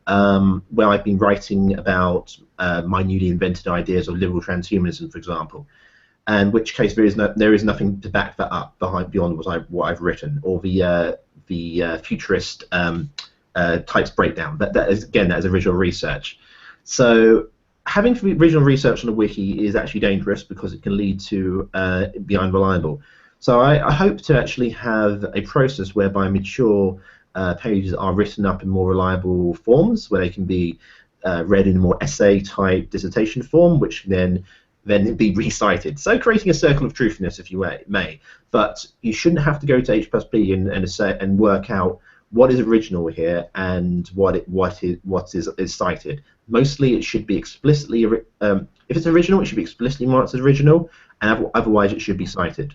where I've been writing about my newly invented ideas of liberal transhumanism, for example. In which case there is nothing to back that up beyond what I've written, or the futurist types breakdown. That is original research. So having original research on a wiki is actually dangerous because it can lead to be unreliable. So I hope to actually have a process whereby mature pages are written up in more reliable forms, where they can be read in a more essay-type dissertation form, which then be recited. So creating a circle of truthiness, if you may. But you shouldn't have to go to H+P and work out what is original here and what is cited. Mostly, it should be explicitly. If it's original, it should be explicitly marked as original, and otherwise, it should be cited.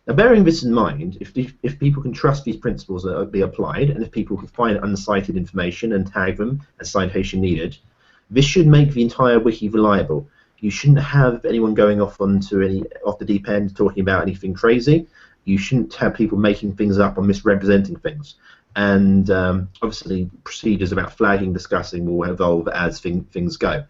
Now, bearing this in mind, if people can trust these principles that will be applied, and if people can find uncited information and tag them as citation needed, this should make the entire wiki reliable. You shouldn't have anyone going off the deep end talking about anything crazy. You shouldn't have people making things up or misrepresenting things. And obviously, procedures about flagging, discussing will evolve as things go.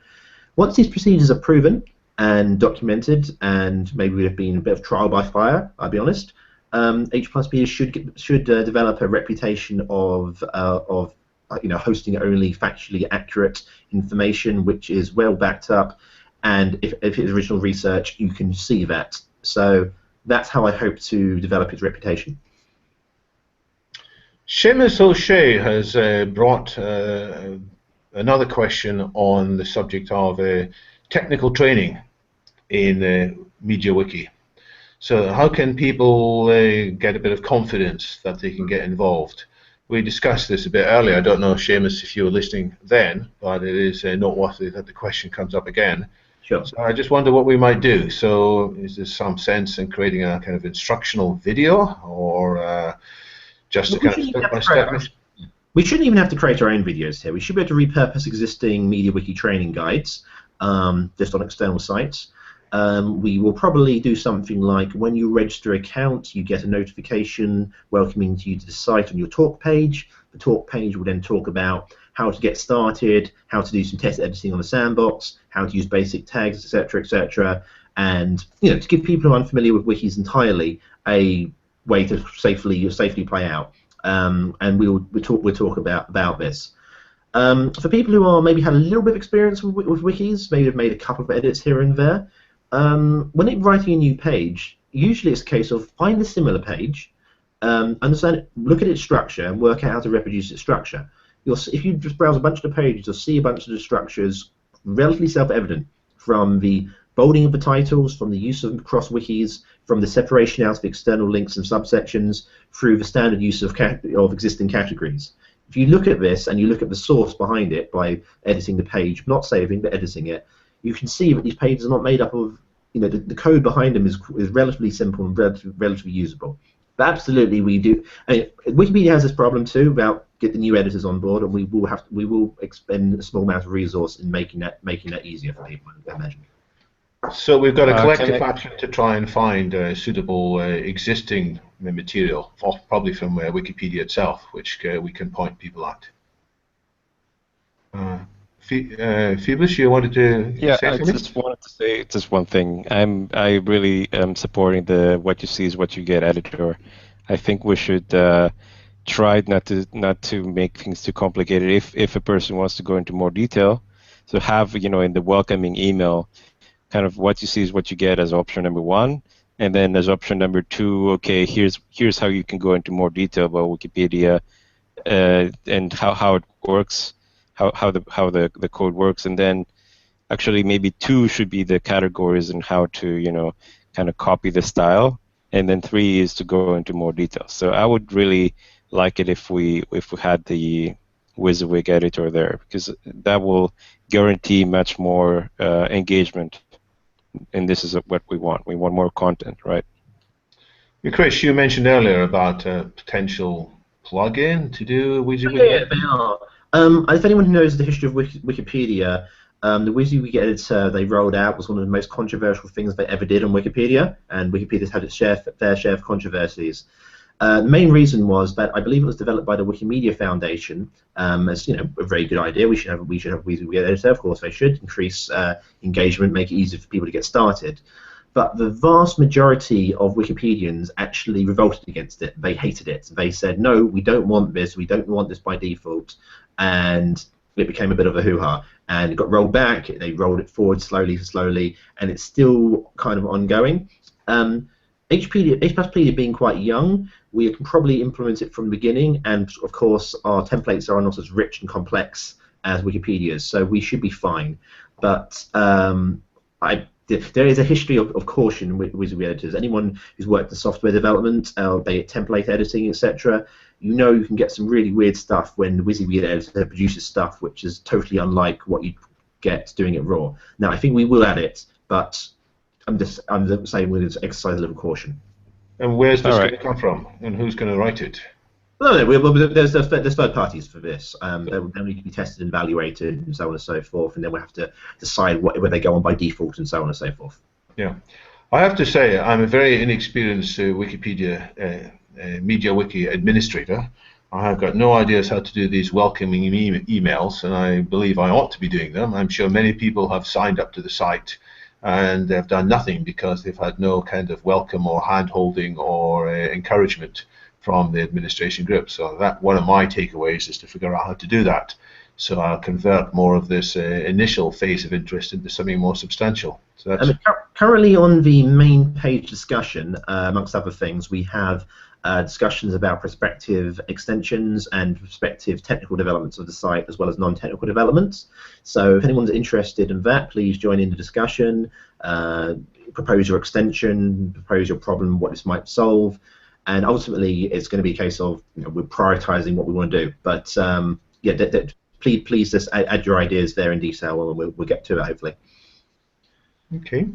Once these procedures are proven and documented, and maybe there have been a bit of trial by fire, I'll be honest, H+P should develop a reputation of hosting only factually accurate information, which is well backed up. And if it's original research, you can see that. So that's how I hope to develop its reputation. Seamus O'Shea has brought another question on the subject of technical training in MediaWiki. So how can people get a bit of confidence that they can get involved? We discussed this a bit earlier. I don't know, Seamus, if you were listening then, but it is noteworthy that the question comes up again. Sure. So I just wonder what we might do. So is there some sense in creating a kind of instructional video, or just a kind of step-by-step? We shouldn't even have to create our own videos here. We should be able to repurpose existing MediaWiki training guides just on external sites. We will probably do something like when you register an account, you get a notification welcoming you to the site on your talk page. The talk page will then talk about how to get started, how to do some test editing on the sandbox, how to use basic tags, etc., and to give people who are unfamiliar with wikis entirely a way to safely play out. And we'll talk about this. For people who maybe had a little bit of experience with wikis, maybe have made a couple of edits here and there, when it's writing a new page, usually it's a case of find a similar page, understand it, look at its structure, and work out how to reproduce its structure. If you just browse a bunch of the pages, you'll see a bunch of the structures relatively self-evident, from the bolding of the titles, from the use of cross-wikis, from the separation out of external links and subsections, through the standard use of existing categories. If you look at this and you look at the source behind it by editing the page, not saving but editing it, you can see that these pages are not made up of, the code behind them is relatively simple and relatively usable. But absolutely, we do. Wikipedia has this problem too about getting new editors on board, and we will expend a small amount of resource in making that easier for people, I imagine. So we've got a collective action to try and find suitable existing material, probably from Wikipedia itself, which we can point people at. Phoebus, you wanted to say something? I just wanted to say just one thing. I really am supporting the "what you see is what you get" editor. I think we should try not to make things too complicated. If a person wants to go into more detail, so have in the welcoming email, kind of what you see is what you get as option number 1, and then as option number 2, okay, here's how you can go into more detail about Wikipedia and how it works. How the code works, and then actually maybe 2 should be the categories and how to kind of copy the style, and then 3 is to go into more detail. So I would really like it if we had the WYSIWYG editor there, because that will guarantee much more engagement, and this is what we want. We want more content, right? Chris, you mentioned earlier about a potential plugin to do WYSIWYG. Yeah, they are. If anyone who knows the history of Wikipedia, the WYSIWYG editor they rolled out was one of the most controversial things they ever did on Wikipedia, and Wikipedia's had its fair share of controversies. The main reason was that I believe it was developed by the Wikimedia Foundation as a very good idea. We should have a WYSIWYG editor. Of course, they should increase engagement, make it easier for people to get started. But the vast majority of Wikipedians actually revolted against it. They hated it. They said, no, we don't want this. We don't want this by default. And it became a bit of a hoo-ha. And it got rolled back. They rolled it forward slowly, and it's still kind of ongoing. HPathpedia being quite young, we can probably implement it from the beginning, and of course our templates are not as rich and complex as Wikipedia's, so we should be fine. But there is a history of caution with WYSIWYG editors. Anyone who's worked in software development, be it template editing, etc., you can get some really weird stuff when the WYSIWYG editor produces stuff which is totally unlike what you'd get doing it raw. Now, I think we will add it, but I'm saying we'll exercise a little caution. And where's this going to come from? And who's going to write it? No, there's third parties for this. They'll need to be tested and evaluated and so on and so forth, and then we'll have to decide where they go on by default and so on and so forth. Yeah. I have to say, I'm a very inexperienced Wikipedia MediaWiki administrator. I have got no ideas how to do these welcoming emails, and I believe I ought to be doing them. I'm sure many people have signed up to the site and they've done nothing because they've had no kind of welcome or hand-holding or encouragement from the administration group. So that one of my takeaways is to figure out how to do that. So I'll convert more of this initial phase of interest into something more substantial. So that's currently on the main page discussion, amongst other things, we have discussions about prospective extensions and prospective technical developments of the site, as well as non-technical developments. So if anyone's interested in that, please join in the discussion, propose your extension, propose your problem, what this might solve, and ultimately it's going to be a case of we're prioritizing what we want to do. But please just add your ideas there in detail, and we'll get to it hopefully. Okay.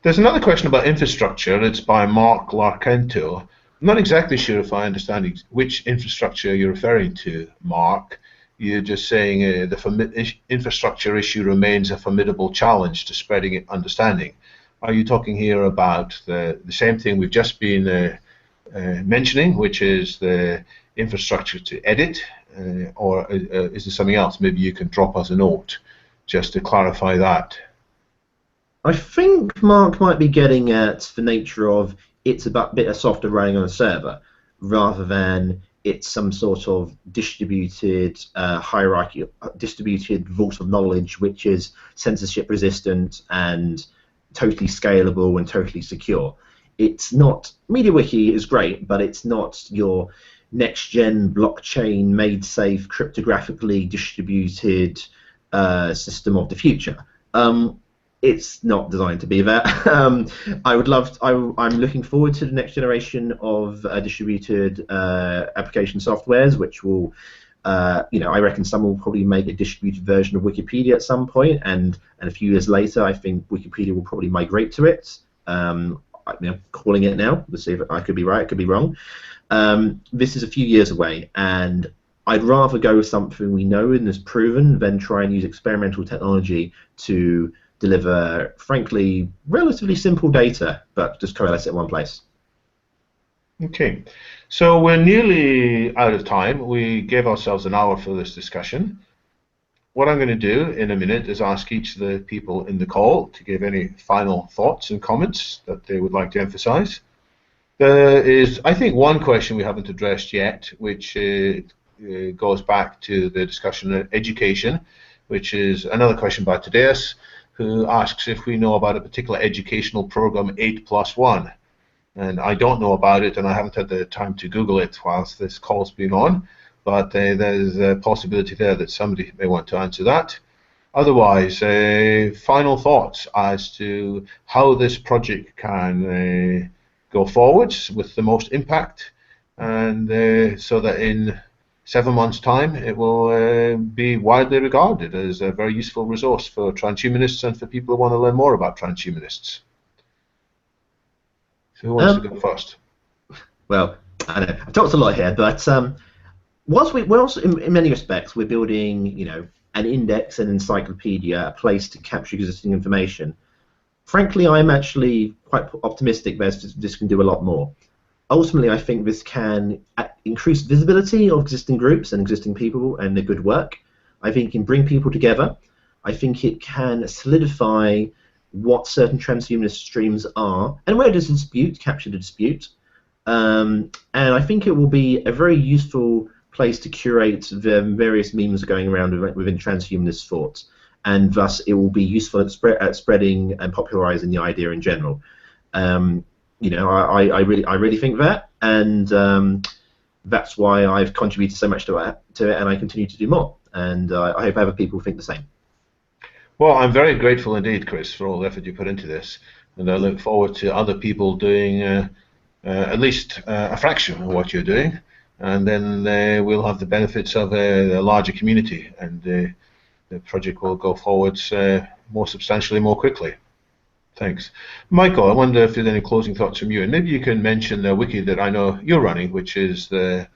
There's another question about infrastructure. It's by Mark Larkento. I'm not exactly sure if I understand which infrastructure you're referring to, Mark. You're just saying the infrastructure issue remains a formidable challenge to spreading understanding. Are you talking here about the same thing we've just been mentioning, which is the infrastructure to edit, or is there something else? Maybe you can drop us a note just to clarify that. I think Mark might be getting at the nature of it's a bit of software running on a server, rather than it's some sort of distributed hierarchy, distributed vault of knowledge which is censorship resistant and totally scalable and totally secure. It's not, MediaWiki is great, but it's not your next-gen blockchain made safe, cryptographically distributed system of the future. It's not designed to be that. I'm looking forward to the next generation of distributed application softwares, which will, I reckon someone will probably make a distributed version of Wikipedia at some point, and a few years later, I think Wikipedia will probably migrate to it. Calling it now. Let's see if I could be right, I could be wrong. This is a few years away, and I'd rather go with something we know and is proven than try and use experimental technology to deliver, frankly, relatively simple data, but just coalesce it in one place. Okay, so we're nearly out of time. We gave ourselves an hour for this discussion. What I'm going to do in a minute is ask each of the people in the call to give any final thoughts and comments that they would like to emphasize. There is, I think, one question we haven't addressed yet, which goes back to the discussion of education, which is another question by Tadeus, who asks if we know about a particular educational program 8+1. And I don't know about it, and I haven't had the time to Google it whilst this call's been on, but there's a possibility there that somebody may want to answer that. Otherwise, final thoughts as to how this project can go forwards with the most impact, and so that in 7 months' time it will be widely regarded as a very useful resource for transhumanists and for people who want to learn more about transhumanists. So who wants to go first? Well, I know I've talked a lot here, but whilst in many respects we're building, an index, an encyclopedia, a place to capture existing information, frankly, I'm actually quite optimistic that this can do a lot more. Ultimately, I think this can increase visibility of existing groups and existing people and their good work. I think it can bring people together. I think it can solidify what certain transhumanist streams are, and where there's a dispute, capture the dispute. And I think it will be a very useful place to curate the various memes going around within transhumanist thought, and thus it will be useful at spreading and popularizing the idea in general. I really think that, and that's why I've contributed so much to it, and I continue to do more. And I hope other people think the same. Well, I'm very grateful indeed, Chris, for all the effort you put into this, and I look forward to other people doing at least a fraction of what you're doing, and then we'll have the benefits of a larger community, and the project will go forwards more substantially, more quickly. Thanks. Michael, I wonder if there's any closing thoughts from you, and maybe you can mention the wiki that I know you're running, which is the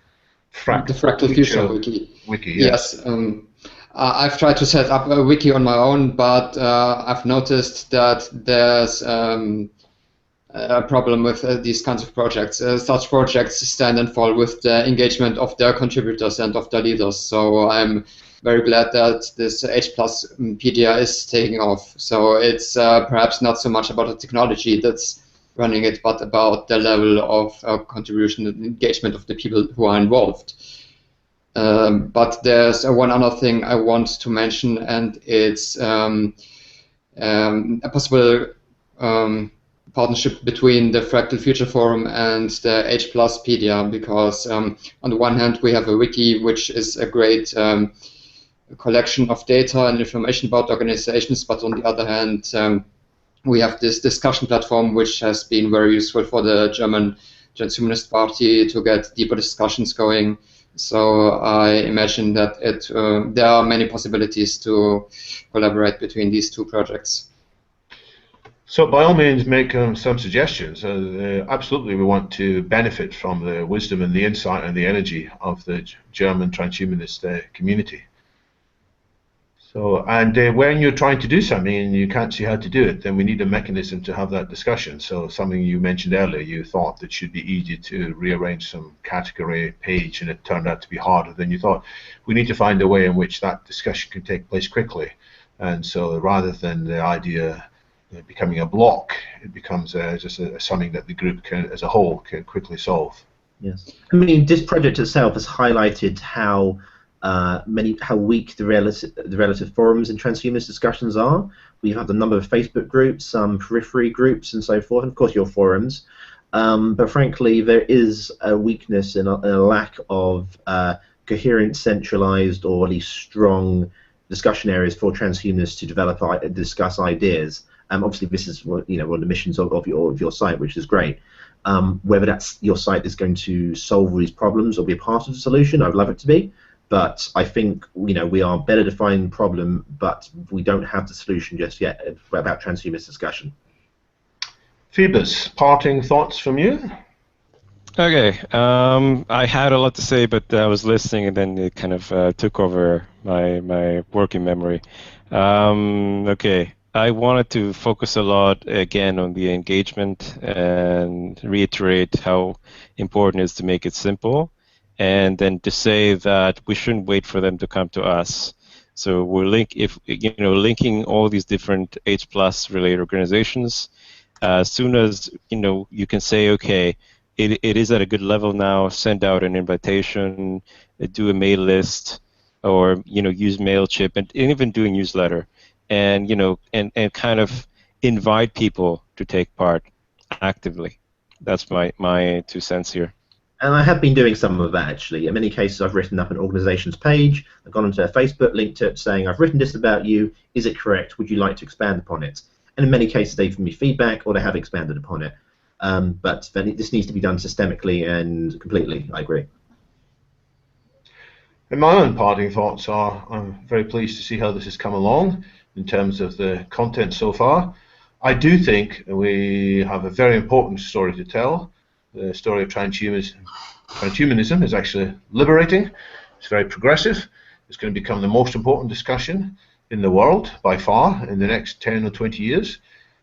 Fractal Future wiki. Yes. I've tried to set up a wiki on my own, but I've noticed that there's a problem with these kinds of projects. Such projects stand and fall with the engagement of their contributors and of their leaders. So I'm very glad that this H+pedia is taking off. So it's perhaps not so much about the technology that's running it, but about the level of contribution and engagement of the people who are involved. But there's one other thing I want to mention, and it's a possible partnership between the Fractal Future Forum and the H+pedia, because on the one hand we have a wiki which is a great collection of data and information about organizations, but on the other hand we have this discussion platform which has been very useful for the German Transhumanist Party to get deeper discussions going. So I imagine that there are many possibilities to collaborate between these two projects. So by all means make some suggestions. Absolutely we want to benefit from the wisdom and the insight and the energy of the German transhumanist community. So, and when you're trying to do something and you can't see how to do it, then we need a mechanism to have that discussion. So something you mentioned earlier, you thought that should be easy to rearrange some category page, and it turned out to be harder than you thought. We need to find a way in which that discussion can take place quickly. And so rather than the idea becoming a block, it becomes just something that the group can, as a whole, can quickly solve. Yes. I mean, this project itself has highlighted how how weak the relative forums and transhumanist discussions are. We have a number of Facebook groups, some periphery groups, and so forth, and of course your forums. But frankly, there is a weakness in a lack of coherent, centralized, or at least strong discussion areas for transhumanists to develop, discuss ideas. Obviously, this is one of the missions of your site, which is great. Whether your site is going to solve all these problems or be a part of the solution, I'd love it to be. But I think we are better defining the problem, but we don't have the solution just yet about transhumanist discussion. Phoebus, parting thoughts from you? Okay, I had a lot to say, but I was listening, and then it kind of took over my working memory. Okay, I wanted to focus a lot again on the engagement and reiterate how important it is to make it simple, and then to say that we shouldn't wait for them to come to us. So we're linking all these different H+ related organizations. As soon as you can say, okay, it is at a good level now, send out an invitation, do a mail list, or use MailChimp, and even do a newsletter, and and kind of invite people to take part actively. That's my 2 cents here. And I have been doing some of that, actually. In many cases, I've written up an organization's page, I've gone onto their Facebook, linked to it, saying, I've written this about you, is it correct? Would you like to expand upon it? And in many cases, they've given me feedback, or they have expanded upon it. But this needs to be done systemically and completely, I agree. And my own parting thoughts are, I'm very pleased to see how this has come along in terms of the content so far. I do think we have a very important story to tell. The story of transhumanism is actually liberating. It's very progressive. It's going to become the most important discussion in the world by far in the next 10 or 20 years.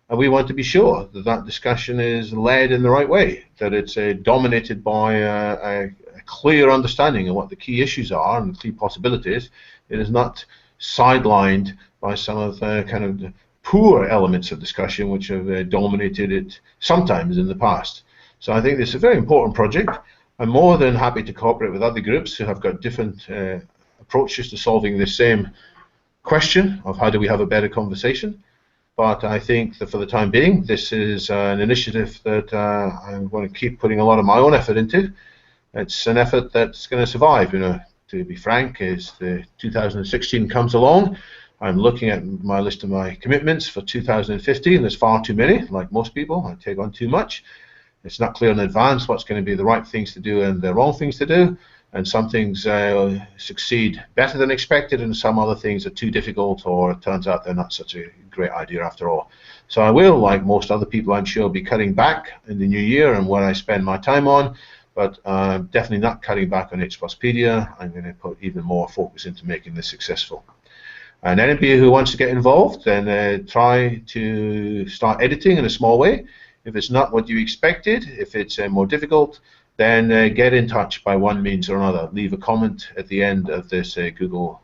And we want to be sure that that discussion is led in the right way, that it's dominated by a clear understanding of what the key issues are and the key possibilities. It is not sidelined by some of the kind of poor elements of discussion which have dominated it sometimes in the past. So I think this is a very important project. I'm more than happy to cooperate with other groups who have got different approaches to solving the same question of how do we have a better conversation. But I think that for the time being, this is an initiative that I'm going to keep putting a lot of my own effort into. It's an effort that's going to survive. To be frank, as the 2016 comes along, I'm looking at my list of my commitments for 2015. There's far too many. Like most people, I take on too much. It's not clear in advance what's going to be the right things to do and the wrong things to do. And some things succeed better than expected, and some other things are too difficult, or it turns out they're not such a great idea after all. So I will, like most other people, I'm sure, be cutting back in the new year and what I spend my time on, but I'm definitely not cutting back on H+pedia. I'm going to put even more focus into making this successful. And anybody who wants to get involved, then try to start editing in a small way. If it's not what you expected, if it's more difficult, then get in touch by one means or another. Leave a comment at the end of this Google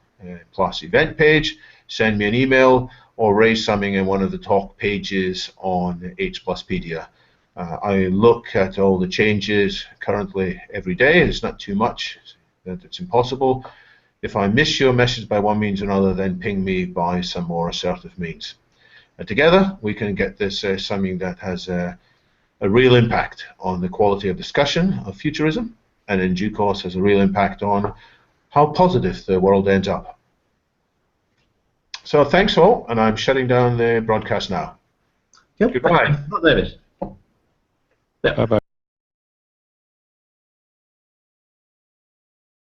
Plus event page, send me an email, or raise something in one of the talk pages on H+pedia. I look at all the changes currently every day. It's not too much that it's impossible. If I miss your message by one means or another, then ping me by some more assertive means. And together, we can get this something that has a real impact on the quality of discussion of futurism, and in due course has a real impact on how positive the world ends up. So thanks all, and I'm shutting down the broadcast now. Yep. Goodbye. David. Bye-bye.